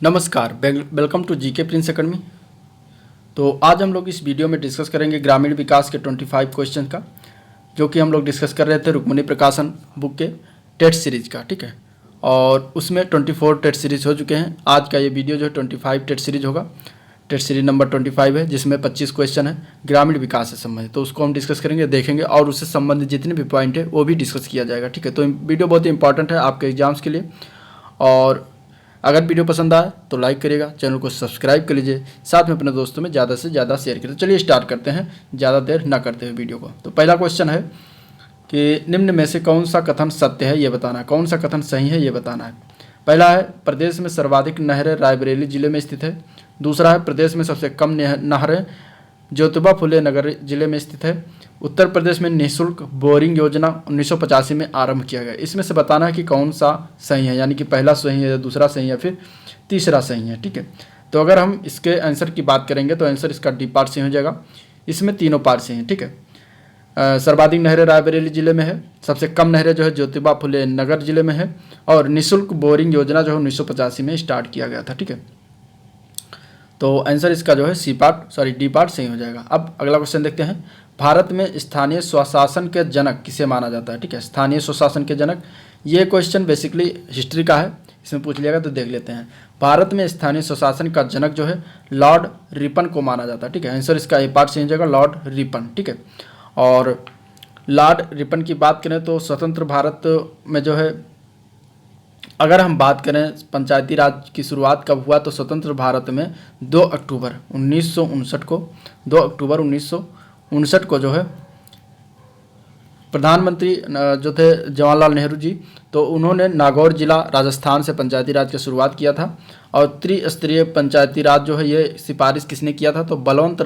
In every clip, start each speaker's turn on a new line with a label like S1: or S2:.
S1: नमस्कार, welcome to GK Prince Academy. तो आज हम लोग इस वीडियो में डिस्कस करेंगे ग्रामीण विकास के 25 क्वेश्चन का, जो कि हम लोग डिस्कस कर रहे थे रुक्मिणी प्रकाशन बुक के टेट सीरीज का। ठीक है, और उसमें 24 टेट सीरीज हो चुके हैं। आज का ये वीडियो जो है 25 टेट सीरीज होगा। टेट सीरीज नंबर 25 है, जिसमें 25 क्वेश्चन है ग्रामीण विकास से संबंधित। तो उसको हम डिस्कस करेंगे, देखेंगे, और उससे संबंधित जितने भी पॉइंट है वो भी डिस्कस किया जाएगा। ठीक है, तो वीडियो बहुत ही इंपॉर्टेंट है आपके एग्जाम्स के लिए। और अगर वीडियो पसंद आए तो लाइक करिएगा, चैनल को सब्सक्राइब कर लीजिए, साथ में अपने दोस्तों में ज़्यादा से ज़्यादा शेयर करिए। चलिए स्टार्ट करते हैं, ज़्यादा देर न करते हुए वीडियो को। तो पहला क्वेश्चन है कि निम्न में से कौन सा कथन सत्य है ये बताना है, कौन सा कथन सही है ये बताना है। पहला है प्रदेश में सर्वाधिक नहरें रायबरेली जिले में स्थित है। दूसरा है प्रदेश में सबसे कम नहरें ज्योतिबा फुले नगर जिले में स्थित है। उत्तर प्रदेश में निःशुल्क बोरिंग योजना 1985 में आरंभ किया गया। इसमें से बताना है कि कौन सा सही है, यानी कि पहला सही है, दूसरा सही है, फिर तीसरा सही है। ठीक है, तो अगर हम इसके आंसर की बात करेंगे तो आंसर इसका डी पार्ट सही हो जाएगा। इसमें तीनों पार्ट सही हैं। ठीक है, सर्वाधिक नहरें रायबरेली जिले में है, सबसे कम नहरें जो है ज्योतिबा फुले नगर जिले में है, और निःशुल्क बोरिंग योजना जो है 1985 में स्टार्ट किया गया था। ठीक है, तो आंसर इसका जो है डी पार्ट सही हो जाएगा। अब अगला क्वेश्चन देखते हैं। भारत में स्थानीय स्वशासन के जनक किसे माना जाता है? ठीक है, स्थानीय स्वशासन के जनक, ये क्वेश्चन बेसिकली हिस्ट्री का है, इसमें पूछ लिया गया, तो देख लेते हैं। भारत में स्थानीय स्वशासन का जनक जो है लॉर्ड रिपन को माना जाता है। ठीक है, आंसर इसका ए पार्ट सही हो जाएगा, लॉर्ड रिपन। ठीक है, और लॉर्ड रिपन की बात करें तो स्वतंत्र भारत में जो है, अगर हम बात करें पंचायती राज की शुरुआत कब हुआ, तो स्वतंत्र भारत में 2 अक्टूबर 1959 को जो है प्रधानमंत्री जो थे जवाहरलाल नेहरू जी, तो उन्होंने नागौर जिला राजस्थान से पंचायती राज की शुरुआत किया था। और त्रिस्तरीय पंचायती राज जो है ये सिफारिश किसने किया था, तो बलवंत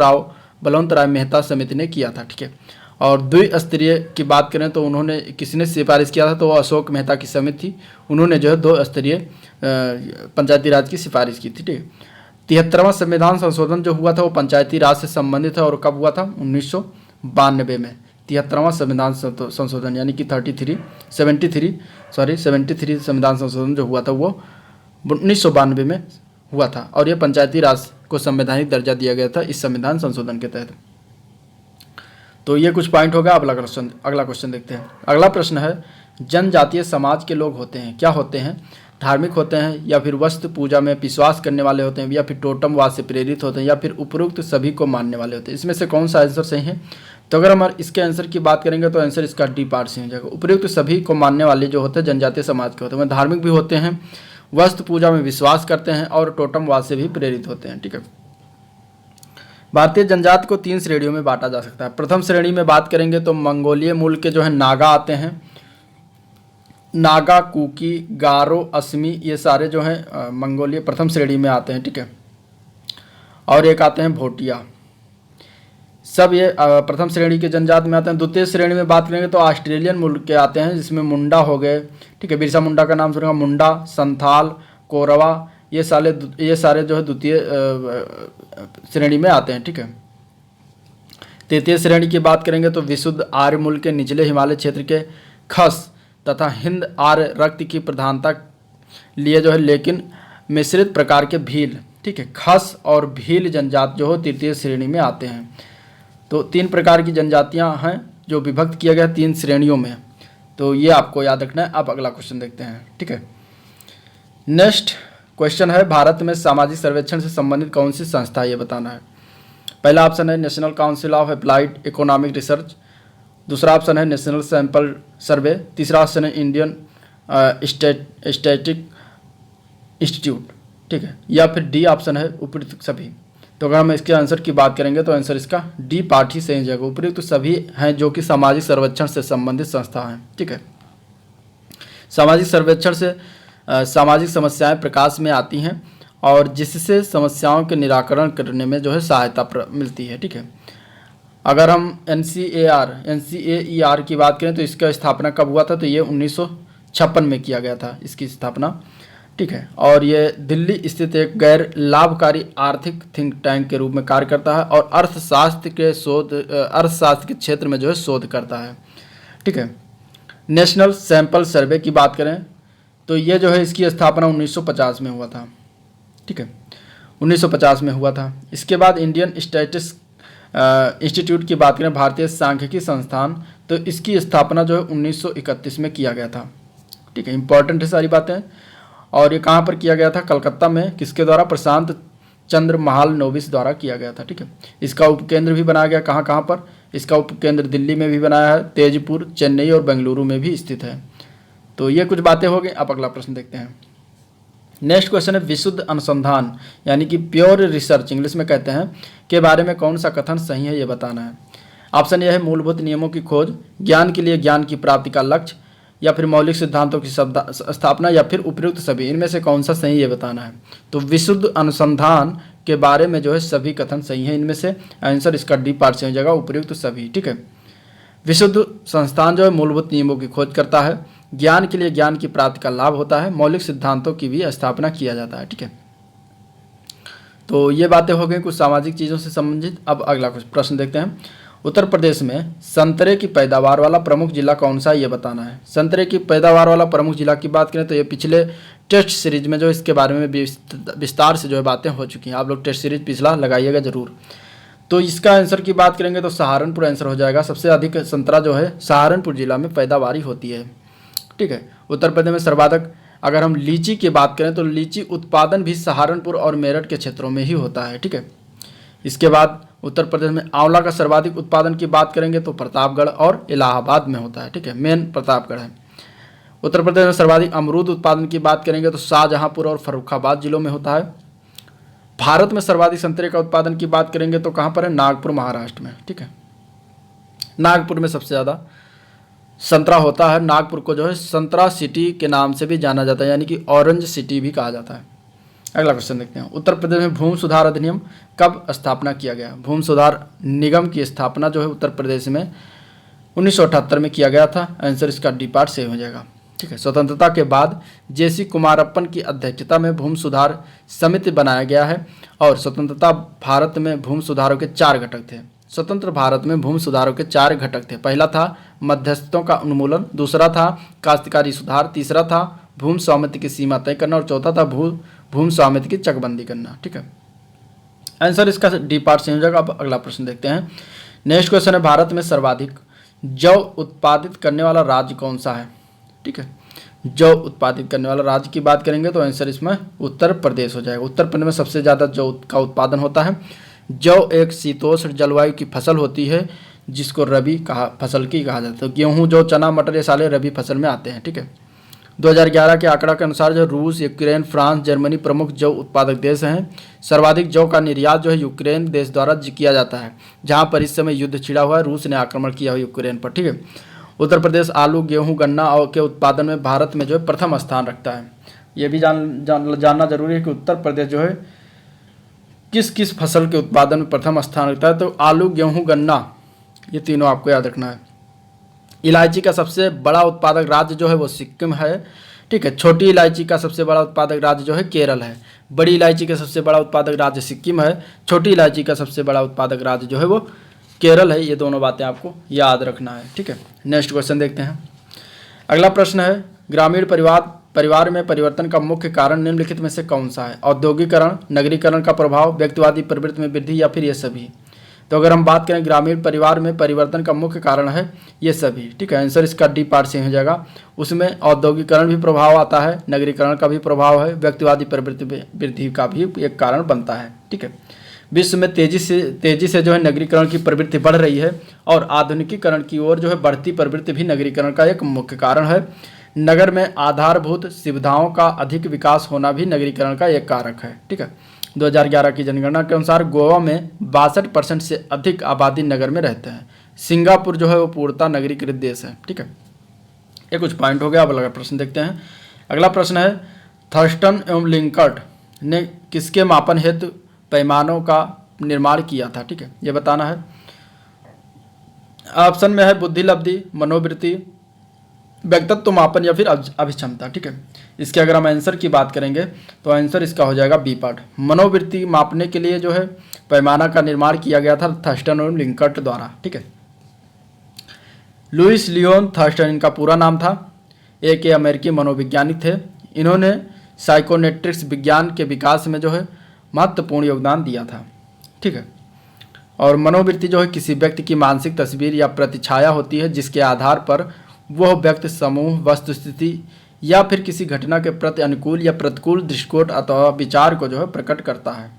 S1: राय मेहता समिति ने किया था। ठीक है, और द्विस्तरीय की बात करें तो उन्होंने किसने सिफारिश किया था, तो वो अशोक मेहता की समिति थी, उन्होंने जो है 2 स्तरीय पंचायती राज की सिफारिश की थी। ठीक है, 73वां संविधान संशोधन जो हुआ था वो पंचायती राज से संबंधित है, और कब हुआ था, 1992 में। 73वां संविधान संशोधन यानी कि 73 संविधान संशोधन जो हुआ था वो 1992 में हुआ था, और ये पंचायती राज को संवैधानिक दर्जा दिया गया था इस संविधान संशोधन के तहत। तो ये कुछ पॉइंट होगा। अब अगला क्वेश्चन देखते हैं। अगला प्रश्न है, जनजातीय समाज के लोग होते हैं, क्या होते हैं? धार्मिक होते हैं, या फिर वस्तु पूजा में विश्वास करने वाले होते हैं, या फिर टोटमवाद से प्रेरित होते हैं, या फिर उपरोक्त सभी को मानने वाले होते हैं। इसमें से कौन सा आंसर सही है? तो अगर हम इसके आंसर की बात करेंगे तो आंसर इसका डी पार्ट सही हो जाएगा। उपरोक्त सभी को मानने वाले जो होते हैं जनजातीय समाज के होते हैं, वह धार्मिक भी होते हैं, वस्तु पूजा में विश्वास करते हैं, और टोटमवाद से भी प्रेरित होते हैं। ठीक है, भारतीय जनजाति को 3 श्रेणियों में बांटा जा सकता है। प्रथम श्रेणी में बात करेंगे तो मंगोलीय मूल के जो है नागा आते हैं, नागा, कुकी, गारो, असमी, ये सारे जो हैं मंगोलीय प्रथम श्रेणी में आते हैं। ठीक है, और एक आते हैं भोटिया, सब ये प्रथम श्रेणी के जनजाति में आते हैं। द्वितीय श्रेणी में बात करेंगे तो ऑस्ट्रेलियन मूल के आते हैं, जिसमें मुंडा हो गए। ठीक है, बिरसा मुंडा का नाम सुनेगा, मुंडा, संथाल, कोरवा, ये सारे जो है द्वितीय श्रेणी में आते हैं। ठीक है, तृतीय श्रेणी की बात करेंगे तो विशुद्ध आर्य मूल के निचले हिमालय क्षेत्र के खस तथा हिंद आर्य रक्त की प्रधानता लिए जो है, लेकिन मिश्रित प्रकार के भील। ठीक है, खस और भील जनजाति जो हो तृतीय श्रेणी में आते हैं। तो 3 प्रकार की जनजातियां हैं जो विभक्त किया गया 3 श्रेणियों में, तो ये आपको याद रखना है। अब अगला क्वेश्चन देखते हैं। ठीक है, नेक्स्ट क्वेश्चन है, भारत में सामाजिक सर्वेक्षण से संबंधित कौन सी संस्था है ये बताना है। पहला ऑप्शन है national council of applied economic research, दूसरा ऑप्शन है नेशनल सैंपल सर्वे, तीसरा ऑप्शन है इंडियन स्टैटिक इंस्टीट्यूट। ठीक है, या फिर डी ऑप्शन है उपयुक्त सभी। तो अगर हम इसके आंसर की बात करेंगे तो आंसर इसका डी पार्ट ही सही जाएगा। उपयुक्त सभी हैं जो कि सामाजिक सर्वेक्षण से संबंधित संस्था हैं। ठीक है, सामाजिक सर्वेक्षण से सामाजिक समस्याएं प्रकाश में आती हैं, और जिससे समस्याओं के निराकरण करने में जो है सहायता मिलती है। ठीक है, अगर हम NCAER की बात करें तो इसका स्थापना कब हुआ था, तो ये 1956 में किया गया था इसकी स्थापना। ठीक है, और ये दिल्ली स्थित एक गैर लाभकारी आर्थिक थिंक टैंक के रूप में कार्य करता है, और अर्थशास्त्र के क्षेत्र में जो है शोध करता है। ठीक है, नेशनल सैंपल सर्वे की बात करें तो ये जो है इसकी स्थापना 1950 में हुआ था। ठीक है, 1950 में हुआ था। इसके बाद इंडियन स्टैटिस्टिक्स इंस्टीट्यूट की बात करें, भारतीय सांख्यिकी संस्थान, तो इसकी स्थापना जो है 1931 में किया गया था। ठीक है, इंपॉर्टेंट है सारी बातें। और ये कहाँ पर किया गया था? कलकत्ता में। किसके द्वारा? प्रशांत चंद्र महालनोबिस द्वारा किया गया था। ठीक है, इसका उपकेंद्र भी बनाया गया। कहाँ कहाँ पर? इसका उपकेंद्र दिल्ली में भी बनाया है, तेजपुर, चेन्नई और बेंगलुरु में भी स्थित है। तो ये कुछ बातें हो गई। अब अगला प्रश्न देखते हैं। नेक्स्ट क्वेश्चन है विशुद्ध अनुसंधान यानी कि प्योर रिसर्च इंग्लिश में कहते हैं के बारे में कौन सा कथन सही है, ये बताना है। ऑप्शन यह है मूलभूत नियमों की खोज, ज्ञान के लिए ज्ञान की प्राप्ति का लक्ष्य, या फिर मौलिक सिद्धांतों की स्थापना, या फिर उपयुक्त सभी। इनमें से कौन सा सही, ये बताना है। तो विशुद्ध अनुसंधान के बारे में जो है सभी कथन सही है। इनमें से आंसर इसका डी पार्ट से हो जाएगा, उपयुक्त सभी। ठीक है, विशुद्ध संस्थान जो है मूलभूत नियमों की खोज करता है, ज्ञान के लिए ज्ञान की प्राप्ति का लाभ होता है, मौलिक सिद्धांतों की भी स्थापना किया जाता है। ठीक है, तो ये बातें हो गई कुछ सामाजिक चीज़ों से संबंधित। अब अगला कुछ प्रश्न देखते हैं। उत्तर प्रदेश में संतरे की पैदावार वाला प्रमुख जिला कौन सा है, ये बताना है। संतरे की पैदावार वाला प्रमुख जिला की बात करें तो ये पिछले टेस्ट सीरीज में जो इसके बारे में विस्तार से जो है बातें हो चुकी हैं। आप लोग टेस्ट सीरीज पिछला लगाइएगा जरूर। तो इसका आंसर की बात करेंगे तो सहारनपुर आंसर हो जाएगा। सबसे अधिक संतरा जो है सहारनपुर जिला में पैदावारी होती है। ठीक है, उत्तर प्रदेश में सर्वाधिक अगर हम लीची की बात करें तो लीची उत्पादन भी सहारनपुर और मेरठ के क्षेत्रों में ही होता है। ठीक है, इसके बाद उत्तर प्रदेश में आंवला का सर्वाधिक उत्पादन की बात करेंगे तो प्रतापगढ़ और इलाहाबाद में होता है। ठीक है, मेन प्रतापगढ़ है। उत्तर प्रदेश में सर्वाधिक अमरूद उत्पादन की बात करेंगे तो शाहजहांपुर और फर्रुखाबाद जिलों में होता है। भारत में सर्वाधिक संतरे का उत्पादन की बात करेंगे तो कहाँ पर है? नागपुर, महाराष्ट्र में। ठीक है, नागपुर में सबसे ज़्यादा संतरा होता है। नागपुर को जो है संतरा सिटी के नाम से भी जाना जाता है, यानी कि ऑरेंज सिटी भी कहा जाता है। अगला क्वेश्चन देखते हैं। उत्तर प्रदेश में भूमि सुधार अधिनियम कब स्थापना किया गया? भूमि सुधार निगम की स्थापना जो है उत्तर प्रदेश में 1978 में किया गया था। आंसर इसका डी पार्ट से हो जाएगा। ठीक है, स्वतंत्रता के बाद जेसी कुमारप्पन की अध्यक्षता में भूमि सुधार समिति बनाया गया है। और स्वतंत्रता भारत में भूमि सुधारों के 4 घटक थे। स्वतंत्र भारत में भूमि सुधारों के 4 घटक थे। पहला था मध्यस्थों का उन्मूलन, दूसरा था काश्तकारी सुधार, तीसरा था भूमि स्वामित्व की सीमा तय करना और चौथा था भूमि स्वामित्व की चकबंदी करना। ठीक है, आंसर इसका डी पार्ट से हो जाएगा। अब अगला प्रश्न देखते हैं। नेक्स्ट क्वेश्चन है भारत में सर्वाधिक जौ उत्पादित करने वाला राज्य कौन सा है? ठीक है, जौ उत्पादित करने वाला राज्य की बात करेंगे तो आंसर इसमें उत्तर प्रदेश हो जाएगा। उत्तर प्रदेश में सबसे ज़्यादा जौ का उत्पादन होता है। जौ एक शीतोष्ण जलवायु की फसल होती है जिसको रबी फसल की कहा जाता है। तो गेहूँ, जौ, चना, मटर ये सारे रबी फसल में आते हैं। ठीक है, 2011 के आंकड़ा के अनुसार जो रूस, यूक्रेन, फ्रांस, जर्मनी प्रमुख जौ उत्पादक देश हैं। सर्वाधिक जौ का निर्यात जो है यूक्रेन देश द्वारा किया जाता है, जहां पर इस समय युद्ध छिड़ा हुआ है। रूस ने आक्रमण किया हुआ यूक्रेन पर। ठीक है, उत्तर प्रदेश आलू, गेहूं, गन्ना और के उत्पादन में भारत में जो है प्रथम स्थान रखता है। ये भी जानना जरूरी है कि उत्तर प्रदेश जो है किस किस फसल के उत्पादन में प्रथम स्थान रखता है। तो आलू, गेहूँ, गन्ना ये तीनों आपको याद रखना है। इलायची का सबसे बड़ा उत्पादक राज्य जो है वो सिक्किम है। ठीक है, छोटी इलायची का सबसे बड़ा उत्पादक राज्य जो है केरल है। बड़ी इलायची का सबसे बड़ा उत्पादक राज्य सिक्किम है। छोटी इलायची का सबसे बड़ा उत्पादक राज्य जो है वो केरल है। ये दोनों बातें आपको याद रखना है। ठीक है, नेक्स्ट क्वेश्चन देखते हैं। अगला प्रश्न है ग्रामीण परिवार में परिवर्तन का मुख्य कारण निम्नलिखित में से कौन सा है? औद्योगिकरण, नगरीकरण का प्रभाव, व्यक्तिवादी प्रवृत्ति में वृद्धि, या फिर ये सभी। तो अगर हम बात करें ग्रामीण परिवार में परिवर्तन का मुख्य कारण है ये सभी। ठीक है, आंसर इसका डी पार्ट से हो जाएगा। उसमें औद्योगिकरण भी प्रभाव आता है, नगरीकरण का भी प्रभाव है, व्यक्तिवादी प्रवृत्ति में वृद्धि का भी एक कारण बनता है। ठीक है, विश्व में तेजी से जो है नगरीकरण की प्रवृत्ति बढ़ रही है और आधुनिकीकरण की ओर जो है बढ़ती प्रवृत्ति भी नगरीकरण का एक मुख्य कारण है। नगर में आधारभूत सुविधाओं का अधिक विकास होना भी नगरीकरण का एक कारक है। ठीक है, 2011 की जनगणना के अनुसार गोवा में 62% से अधिक आबादी नगर में रहते हैं। सिंगापुर जो है वो पूर्णतः नगरीकृत देश है। ठीक है, ये कुछ पॉइंट हो गया। अब अगला प्रश्न देखते हैं। अगला प्रश्न है थर्स्टन एवं लिंकर्ट ने किसके मापन हेतु पैमानों का निर्माण किया था? ठीक है, ये बताना है। ऑप्शन में है बुद्धि लब्धि, मनोवृत्ति, व्यक्तित्व मापन या फिर अभिक्षमता। ठीक है, इसके अगर हम आंसर की बात करेंगे तो आंसर इसका हो जाएगा बी पार्ट। मनोवृत्ति मापने के लिए जो है पैमाना का निर्माण किया गया था थर्स्टन और लिंकर्ट द्वारा। ठीक है, लुइस लियोन थर्स्टन इनका पूरा नाम था। एक अमेरिकी मनोवैज्ञानिक थे। इन्होंने साइकोनेट्रिक्स विज्ञान के विकास में जो है महत्वपूर्ण योगदान दिया था। ठीक है। और मनोवृत्ति जो है किसी व्यक्ति की मानसिक तस्वीर या प्रतिछाया होती है जिसके आधार पर वह व्यक्ति समूह, वस्तुस्थिति या फिर किसी घटना के प्रति अनुकूल या प्रतिकूल दृष्टिकोण अथवा विचार को जो है प्रकट करता है।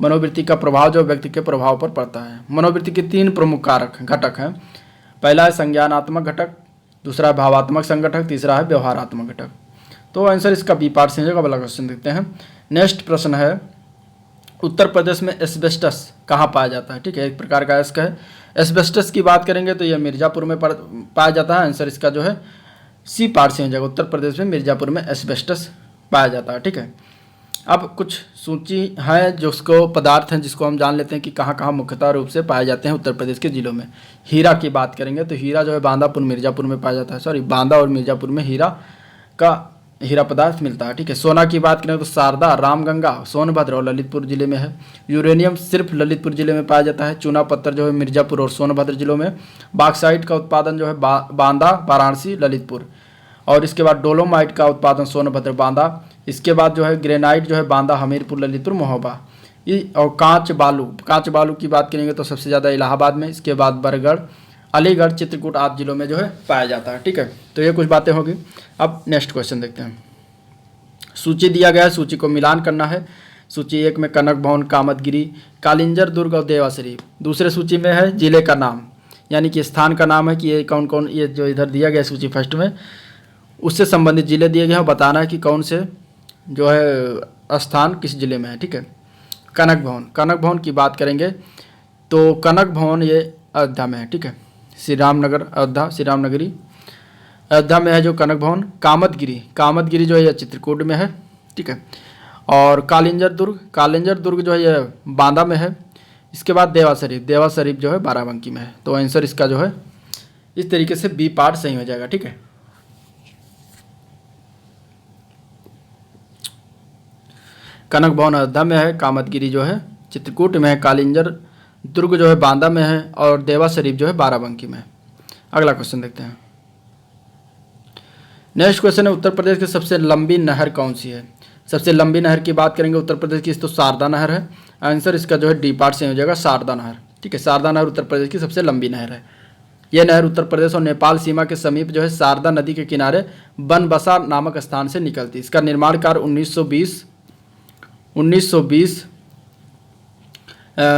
S1: मनोवृत्ति का प्रभाव जो व्यक्ति के प्रभाव पर पड़ता है। मनोवृत्ति के 3 प्रमुख कारक घटक हैं। पहला है संज्ञानात्मक घटक, दूसरा है भावात्मक संघटक, तीसरा है व्यवहारात्मक घटक। तो आंसर इसका बी पार्ट से है। अगला क्वेश्चन देखते हैं। नेक्स्ट प्रश्न है, उत्तर प्रदेश में एस्बेस्टस कहाँ पाया जाता है? ठीक है, एक प्रकार का अयस्क है। एस्बेस्टस की बात करेंगे तो यह मिर्ज़ापुर में पाया जाता है। आंसर इसका जो है सी पार्ट से हो जाएगा। उत्तर प्रदेश में मिर्ज़ापुर में एस्बेस्टस पाया जाता है। ठीक है। अब कुछ सूची है जिसको पदार्थ हैं जिसको हम जान लेते हैं कि कहाँ कहाँ मुख्यतः रूप से पाए जाते हैं उत्तर प्रदेश के जिलों में। हीरा की बात करेंगे तो हीरा जो है बांदापुर मिर्ज़ापुर में पाया जाता है। सॉरी, बांदा और मिर्ज़ापुर में हीरा पदार्थ मिलता है। ठीक है। सोना की बात करें तो शारदा, रामगंगा, सोनभद्र और ललितपुर जिले में है। यूरेनियम सिर्फ ललितपुर जिले में पाया जाता है। चूना पत्थर जो है मिर्ज़ापुर और सोनभद्र जिलों में। बाक्साइट का उत्पादन जो है बांदा, वाराणसी, ललितपुर। और इसके बाद डोलोमाइट का उत्पादन सोनभद्र, बांदा। इसके बाद जो है ग्रेनाइट जो है बांदा, हमीरपुर, ललितपुर, महोबा। ये और कांच बालू की बात करेंगे तो सबसे ज़्यादा इलाहाबाद में। इसके बाद बरगढ़, अलीगढ़, चित्रकूट आदि जिलों में जो है पाया जाता है। ठीक है। तो ये कुछ बातें होगी। अब नेक्स्ट क्वेश्चन देखते हैं। सूची दिया गया है, सूची को मिलान करना है। सूची 1 में कनक भवन, कामतगिरी, कालिंजर दुर्ग और देवा शरीफ। दूसरे सूची में है जिले का नाम, यानी कि स्थान का नाम है कि ये कौन कौन, ये जो इधर दिया गया सूची फर्स्ट में उससे संबंधित जिले दिए गए हैं, बताना है कि कौन से जो है स्थान किस जिले में है। ठीक है। कनक भवन की बात करेंगे तो कनक भवन ये अयोध्या में है। ठीक है। श्री रामनगरी अयोध्या में है जो कनक भवन। कामतगिरी जो है ये चित्रकूट में है। ठीक है। और कालिंजर दुर्ग जो है ये बांदा में है। इसके बाद देवा शरीफ जो है बाराबंकी में है। तो आंसर इसका जो है इस तरीके से बी पार्ट सही हो जाएगा। ठीक है। कनक भवन अयोध्या में है, कामतगिरी जो है चित्रकूट में है, कालिंजर दुर्ग जो है बांदा में है और देवा शरीफ जो है बाराबंकी में है। अगला क्वेश्चन देखते हैं। नेक्स्ट क्वेश्चन है, उत्तर प्रदेश की सबसे लंबी नहर कौन सी है? सबसे लंबी नहर की बात करेंगे उत्तर प्रदेश की तो शारदा नहर है। आंसर इसका जो है डी पार्ट से हो जाएगा, शारदा नहर। ठीक है। शारदा नहर उत्तर प्रदेश की सबसे लंबी नहर है। यह नहर उत्तर प्रदेश और नेपाल सीमा के समीप जो है शारदा नदी के किनारे बनबसा नामक स्थान से निकलती है। इसका निर्माण कार्य 1920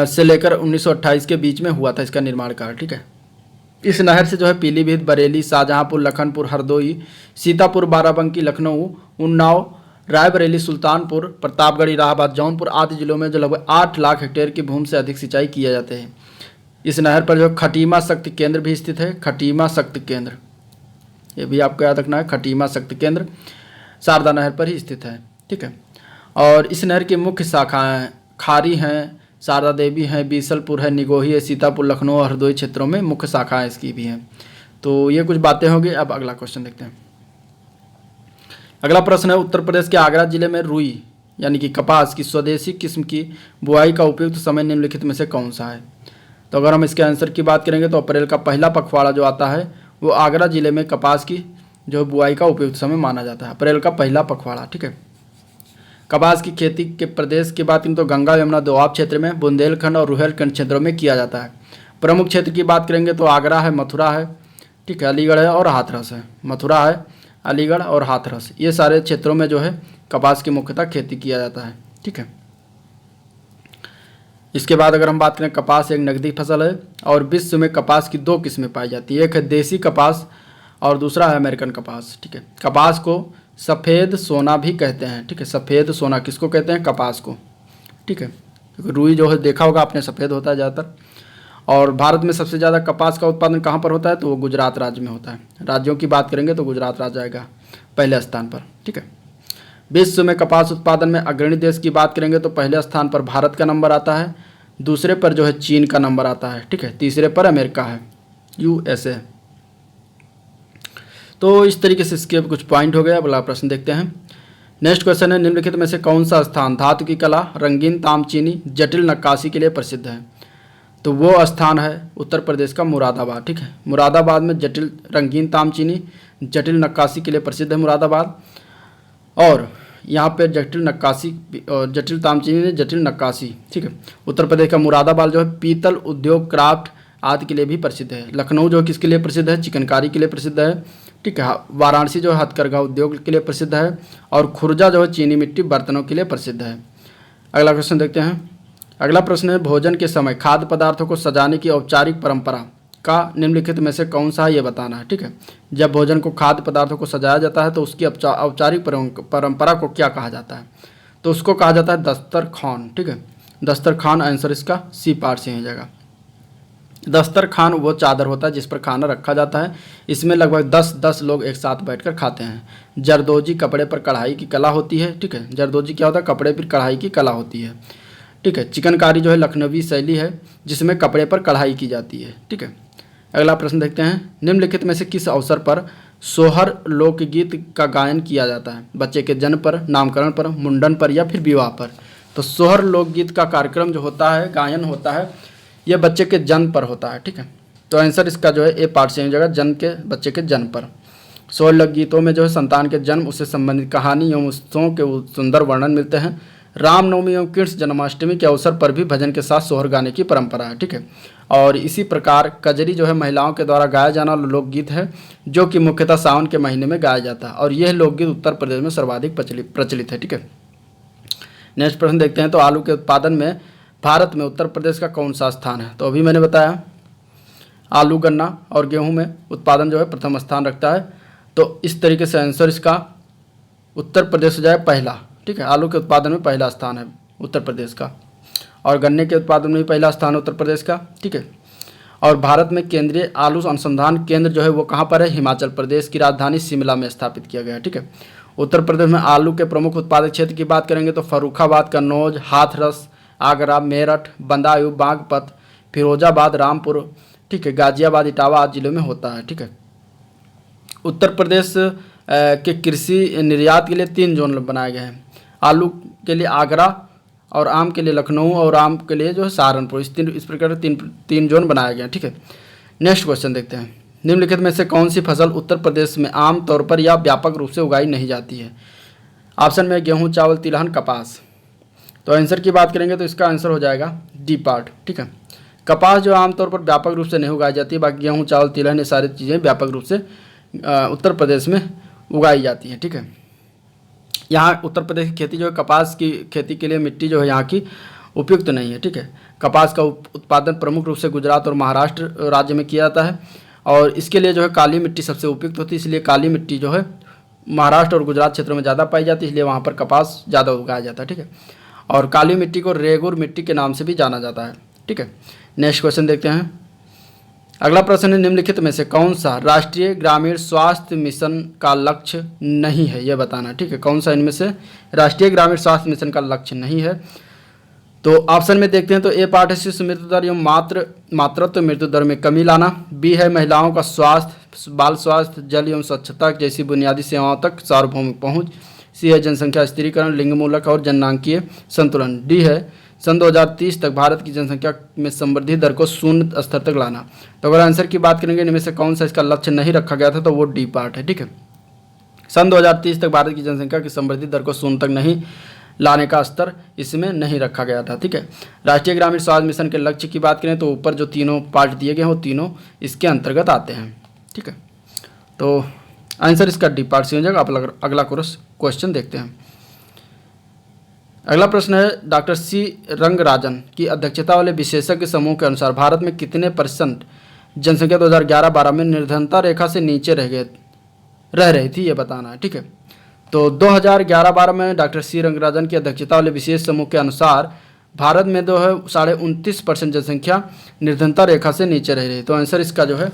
S1: से लेकर 1928 के बीच में हुआ था इसका निर्माण कार्य। ठीक है। इस नहर से जो है पीलीभीत, बरेली, शाहजहांपुर, लखनपुर, हरदोई, सीतापुर, बाराबंकी, लखनऊ, उन्नाव, रायबरेली, सुल्तानपुर, प्रतापगढ़, इलाहाबाद, जौनपुर आदि जिलों में जो लगभग 8 लाख हेक्टेयर की भूमि से अधिक सिंचाई किए जाते हैं। इस नहर पर जो खटीमा शक्ति केंद्र भी स्थित है। खटीमा शक्ति केंद्र, ये भी आपको याद रखना है। खटीमा शक्ति केंद्र शारदा नहर पर ही स्थित है। ठीक है। और इस नहर की मुख्य शाखाएं खारी हैं, शारदा देवी हैं, बीसलपुर है, निगोही है, सीतापुर, लखनऊ और हरदोई क्षेत्रों में मुख्य शाखाएं इसकी भी हैं। तो ये कुछ बातें होंगी। अब अगला क्वेश्चन देखते हैं। अगला प्रश्न है, उत्तर प्रदेश के आगरा जिले में रुई यानी कि कपास की स्वदेशी किस्म की बुआई का उपयुक्त समय निम्नलिखित में से कौन सा है? तो अगर हम इसके आंसर की बात करेंगे तो अप्रैल का पहला पखवाड़ा जो आता है वो आगरा जिले में कपास की जो बुआई का उपयुक्त समय माना जाता है। अप्रैल का पहला पखवाड़ा। ठीक है। कपास की खेती के प्रदेश की बात करें तो गंगा यमुना दोआब क्षेत्र में, बुंदेलखंड और रुहेलखंड क्षेत्रों में किया जाता है। प्रमुख क्षेत्र की बात करेंगे तो आगरा है, मथुरा है, ठीक है, अलीगढ़ है और हाथरस है। मथुरा है, अलीगढ़ और हाथरस, ये सारे क्षेत्रों में जो है कपास की मुख्यतः खेती किया जाता है। ठीक है। इसके बाद अगर हम बात करें, कपास एक नकदी फसल है और विश्व में कपास की 2 किस्में पाई जाती है। एक है देसी कपास और दूसरा है अमेरिकन कपास। ठीक है। कपास को सफ़ेद सोना भी कहते हैं। ठीक है। सफ़ेद सोना किसको कहते हैं? कपास को। ठीक है। क्योंकि रुई जो है देखा होगा आपने सफ़ेद होता है ज़्यादातर। और भारत में सबसे ज़्यादा कपास का उत्पादन कहाँ पर होता है? तो वो गुजरात राज्य में होता है। राज्यों की बात करेंगे तो गुजरात राज्य आएगा पहले स्थान पर। ठीक है। विश्व में कपास उत्पादन में अग्रणी देश की बात करेंगे तो पहले स्थान पर भारत का नंबर आता है, दूसरे पर जो है चीन का नंबर आता है। ठीक है। तीसरे पर अमेरिका है, USA। तो इस तरीके से इसके कुछ पॉइंट हो गए। अगला प्रश्न देखते हैं। नेक्स्ट क्वेश्चन है, निम्नलिखित में से कौन सा स्थान धातु की कला, रंगीन तामचीनी, जटिल नक्काशी के लिए प्रसिद्ध है? तो वो स्थान है उत्तर प्रदेश का मुरादाबाद। ठीक है। मुरादाबाद में रंगीन तामचीनी, जटिल नक्काशी के लिए प्रसिद्ध है मुरादाबाद। और यहाँ पे जटिल नक्काशी, जटिल तामचीनी, जटिल नक्काशी, ठीक है। उत्तर प्रदेश का मुरादाबाद जो है पीतल उद्योग, क्राफ्ट आदि के लिए भी प्रसिद्ध है। लखनऊ जो किसके लिए प्रसिद्ध है? चिकनकारी के लिए प्रसिद्ध है, ठीक है। वाराणसी जो है हथकरघा उद्योग के लिए प्रसिद्ध है, और खुर्जा जो है चीनी मिट्टी बर्तनों के लिए प्रसिद्ध है। अगला क्वेश्चन देखते हैं। अगला प्रश्न है, भोजन के समय खाद्य पदार्थों को सजाने की औपचारिक परंपरा का निम्नलिखित में से कौन सा है, ये बताना है, ठीक है। जब भोजन को खाद्य पदार्थों को सजाया जाता है तो उसकी औपचारिक परंपरा को क्या कहा जाता है? तो उसको कहा जाता है दस्तरखान, ठीक है। दस्तरखान आंसर इसका सी पार्ट से हो जाएगा। दस्तरखान वो चादर होता है जिस पर खाना रखा जाता है। इसमें लगभग 10 लोग एक साथ बैठकर खाते हैं। जरदोजी कपड़े पर कढ़ाई की कला होती है, ठीक है। जरदोजी क्या होता है? कपड़े पर कढ़ाई की कला होती है, ठीक है। चिकनकारी जो है लखनवी शैली है जिसमें कपड़े पर कढ़ाई की जाती है, ठीक है। अगला प्रश्न देखते हैं। निम्नलिखित में से किस अवसर पर सोहर लोकगीत का गायन किया जाता है? बच्चे के जन्म पर, नामकरण पर, मुंडन पर, या फिर विवाह पर? तो सोहर लोकगीत का कार्यक्रम जो होता है, गायन होता है, यह बच्चे के जन्म पर होता है, ठीक है। तो आंसर इसका जो है ए पार्ट से हो जाएगा, जन्म के, बच्चे के जन्म पर। सोहर लोकगीतों में जो है संतान के जन्म, उससे संबंधित कहानी एवं उत्सवों के सुंदर वर्णन मिलते हैं। रामनवमी एवं कृष्ण जन्माष्टमी के अवसर पर भी भजन के साथ सोहर गाने की परंपरा है, ठीक है। और इसी प्रकार कजरी जो है महिलाओं के द्वारा गाया जाना लोकगीत है जो कि मुख्यतः सावन के महीने में गाया जाता है, और यह लोकगीत उत्तर प्रदेश में सर्वाधिक प्रचलित है, ठीक है। नेक्स्ट प्रश्न देखते हैं। तो आलू के उत्पादन में भारत में उत्तर प्रदेश का कौन सा स्थान है? तो अभी मैंने बताया आलू, गन्ना और गेहूं में उत्पादन जो है प्रथम स्थान रखता है। तो इस तरीके से आंसर इसका उत्तर प्रदेश हो जाए पहला, ठीक है। आलू के उत्पादन में पहला स्थान है उत्तर प्रदेश का, और गन्ने के उत्पादन में भी पहला स्थान है उत्तर प्रदेश का, ठीक है। और भारत में केंद्रीय आलू अनुसंधान केंद्र जो है वो कहाँ पर है? हिमाचल प्रदेश की राजधानी शिमला में स्थापित किया गया है, ठीक है। उत्तर प्रदेश में आलू के प्रमुख उत्पादक क्षेत्र की बात करेंगे तो फर्रुखाबाद, कन्नौज, हाथरस, आगरा, मेरठ, बदायूं, बागपत, फिरोजाबाद, रामपुर, ठीक है, गाजियाबाद, इटावा आदि जिलों में होता है, ठीक है। उत्तर प्रदेश के कृषि निर्यात के लिए 3 जोन बनाए गए हैं। आलू के लिए आगरा, और आम के लिए लखनऊ, और आम के लिए जो है सहारनपुर। इस प्रकार तीन जोन बनाए गए हैं, ठीक है। नेक्स्ट क्वेश्चन देखते हैं। निम्नलिखित में से कौन सी फसल उत्तर प्रदेश में आम तौर पर या व्यापक रूप से उगाई नहीं जाती है? ऑप्शन में गेहूं, चावल, तिलहन, कपास। तो आंसर की बात करेंगे तो इसका आंसर हो जाएगा डी पार्ट, ठीक है। कपास जो आमतौर पर व्यापक रूप से नहीं उगाई जाती है, बाकी गेहूँ, चावल, तिलहन ये सारी चीज़ें व्यापक रूप से उत्तर प्रदेश में उगाई जाती हैं, ठीक है। यहाँ उत्तर प्रदेश की खेती जो है कपास की खेती के लिए मिट्टी जो है यहाँ की उपयुक्त नहीं है, ठीक है। कपास का उत्पादन प्रमुख रूप से गुजरात और महाराष्ट्र राज्य में किया जाता है, और इसके लिए जो है काली मिट्टी सबसे उपयुक्त होती है, इसलिए काली मिट्टी जो है महाराष्ट्र और गुजरात क्षेत्रों में ज़्यादा पाई जाती है, इसलिए वहाँ पर कपास ज़्यादा उगाया जाता है, ठीक है। और काली मिट्टी को रेगुर मिट्टी के नाम से भी जाना जाता है, ठीक है। नेक्स्ट क्वेश्चन देखते हैं। अगला प्रश्न है, निम्नलिखित में से कौन सा राष्ट्रीय ग्रामीण स्वास्थ्य मिशन का लक्ष्य नहीं है? यह बताना, ठीक है। कौन सा इनमें से राष्ट्रीय ग्रामीण स्वास्थ्य मिशन का लक्ष्य नहीं है? तो ऑप्शन में देखते हैं तो ए पार्ट है शिशु मृत्यु दर एवं मातृत्व मृत्यु दर में कमी लाना, बी है महिलाओं का स्वास्थ्य, बाल स्वास्थ्य, जल एवं स्वच्छता जैसी बुनियादी सेवाओं तक सार्वभौमिक पहुँच, सी है जनसंख्या स्थिरीकरण, लिंग मूलक और जननांकीय संतुलन, डी है सन 2030 तक भारत की जनसंख्या में समृद्धि दर को 0 स्तर तक लाना। तो अगर आंसर की बात करेंगे इनमें से कौन सा इसका लक्ष्य नहीं रखा गया था तो वो डी पार्ट है, ठीक है। सन 2030 तक भारत की जनसंख्या की समृद्धि दर को 0 तक नहीं लाने का स्तर इसमें नहीं रखा गया था, ठीक है। राष्ट्रीय ग्रामीण स्वास्थ्य मिशन के लक्ष्य की बात करें तो ऊपर जो तीनों पार्ट दिए गए हैं वो तीनों इसके अंतर्गत आते हैं, ठीक है। तो आंसर इसका डी पार्ट से हो जाएगा। आप अगला क्वेश्चन देखते हैं। अगला प्रश्न है, डॉक्टर सी रंगराजन की अध्यक्षता वाले विशेषज्ञ समूह के अनुसार भारत में कितने % जनसंख्या 2011-12 में निर्धनता रेखा से नीचे रह रही थी, ये बताना है, ठीक है। तो 2011-12 में डॉक्टर सी रंगराजन की अध्यक्षता वाले विशेष समूह के अनुसार भारत में जो है 29.5% जनसंख्या निर्धनता रेखा से नीचे रह रही है। तो आंसर इसका जो है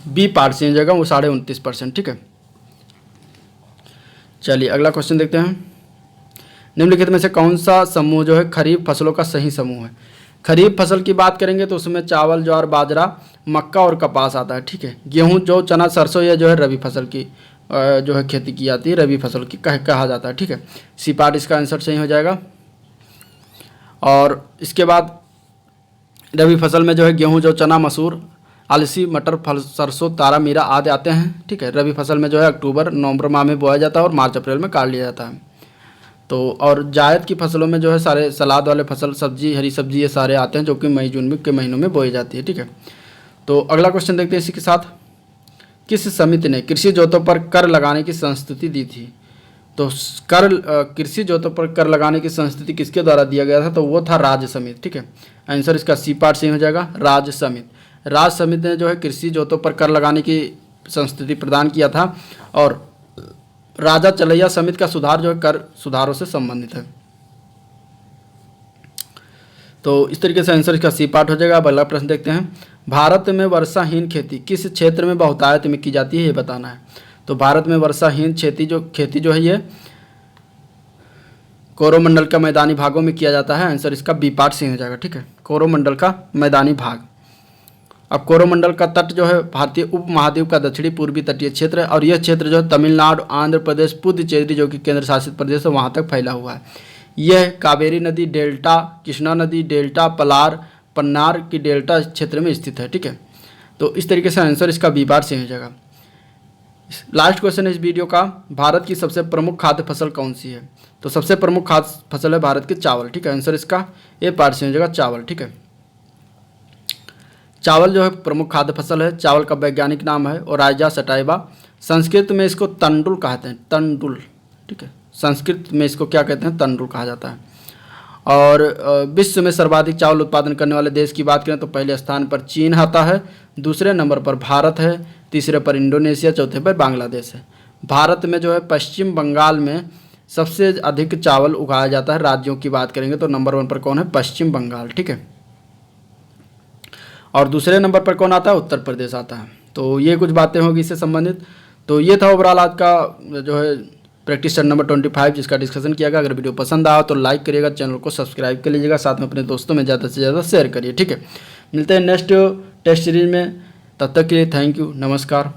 S1: बी पार्ट से जगह वो 29.5%, ठीक है। चलिए अगला क्वेश्चन देखते हैं। निम्नलिखित में से कौन सा समूह जो है खरीफ फसलों का सही समूह है? खरीफ फसल की बात करेंगे तो उसमें चावल, ज्वार, बाजरा, मक्का और कपास आता है, ठीक है। गेहूं, जौ, चना, सरसों यह जो है रबी फसल की जो है खेती की जाती है, रबी फसल की कहा जाता है, ठीक है। सी पार्ट इसका आंसर सही हो जाएगा। और इसके बाद रबी फसल में जो है गेहूं, जौ, चना, मसूर, अलसी, मटर, फल, सरसों, तारा मीरा आदि आते हैं। ठीक है, रबी फसल में जो है अक्टूबर नवंबर माह में बोया जाता है और मार्च अप्रैल में काट लिया जाता है। तो और जायद की फसलों में जो है सारे सलाद वाले फसल, सब्जी, हरी सब्जी, ये सारे आते हैं जो कि मई जून के महीनों में बोई जाती है। ठीक है, तो अगला क्वेश्चन देखते हैं इसी के साथ। किस समिति ने कृषि जोतों पर कर लगाने की संस्तुति दी थी? तो कृषि जोतों पर कर लगाने की संस्तुति किसके द्वारा दिया गया था? तो वो था राज्य समिति। ठीक है, आंसर इसका सी पार्ट सही हो जाएगा, राज्य समिति। राज्य समिति ने जो है कृषि जोतों पर कर लगाने की संस्तुति प्रदान किया था और राजा चलैया समिति का सुधार जो है कर सुधारों से संबंधित है। तो इस तरीके से आंसर इसका सी पार्ट हो जाएगा। अब अगला प्रश्न देखते हैं। भारत में वर्षाहीन खेती किस क्षेत्र में बहुतायत में की जाती है, ये बताना है। तो भारत में वर्षाहीन खेती जो है ये कोरोमंडल का मैदानी भागों में किया जाता है। आंसर इसका बी पार्ट सही हो जाएगा। ठीक है, कोरोमंडल का मैदानी भाग। अब कोरोमंडल का तट जो है भारतीय उपमहाद्वीप का दक्षिणी पूर्वी तटीय क्षेत्र है और यह क्षेत्र जो है तमिलनाडु, आंध्र प्रदेश, पुदुचेरी जो कि केंद्र शासित प्रदेश है वहाँ तक फैला हुआ है। यह कावेरी नदी डेल्टा, कृष्णा नदी डेल्टा, पन्नार की डेल्टा क्षेत्र में स्थित है। ठीक है, तो इस तरीके से आंसर इसका बी पार्ट सही हो जाएगा। लास्ट क्वेश्चन है इस वीडियो का। भारत की सबसे प्रमुख खाद्य फसल कौन सी है? तो सबसे प्रमुख खाद्य फसल है भारत के चावल। ठीक है, आंसर इसका ए पार्ट सही हो जाएगा, चावल। ठीक है, चावल जो है प्रमुख खाद्य फसल है। चावल का वैज्ञानिक नाम है ओराइजा सटाइवा। संस्कृत में इसको तंडुल कहते हैं, तंडुल। ठीक है, संस्कृत में इसको क्या कहते हैं? तंडुल कहा जाता है। और विश्व में सर्वाधिक चावल उत्पादन करने वाले देश की बात करें तो पहले स्थान पर चीन आता है, दूसरे नंबर पर भारत है, तीसरे पर इंडोनेशिया, चौथे पर बांग्लादेश है। भारत में जो है पश्चिम बंगाल में सबसे अधिक चावल उगाया जाता है। राज्यों की बात करेंगे तो नंबर 1 पर कौन है? पश्चिम बंगाल। ठीक है, और दूसरे नंबर पर कौन आता है? उत्तर प्रदेश आता है। तो ये कुछ बातें होगी इससे संबंधित। तो ये था ओवरऑल आज का जो है प्रैक्टिस सेट नंबर 25 जिसका डिस्कशन किया गया। अगर वीडियो पसंद आया तो लाइक करिएगा, चैनल को सब्सक्राइब कर लीजिएगा, साथ में अपने दोस्तों में ज़्यादा से ज़्यादा शेयर करिए। ठीक है, मिलते हैं नेक्स्ट टेस्ट सीरीज में, तब तक के लिए थैंक यू, नमस्कार।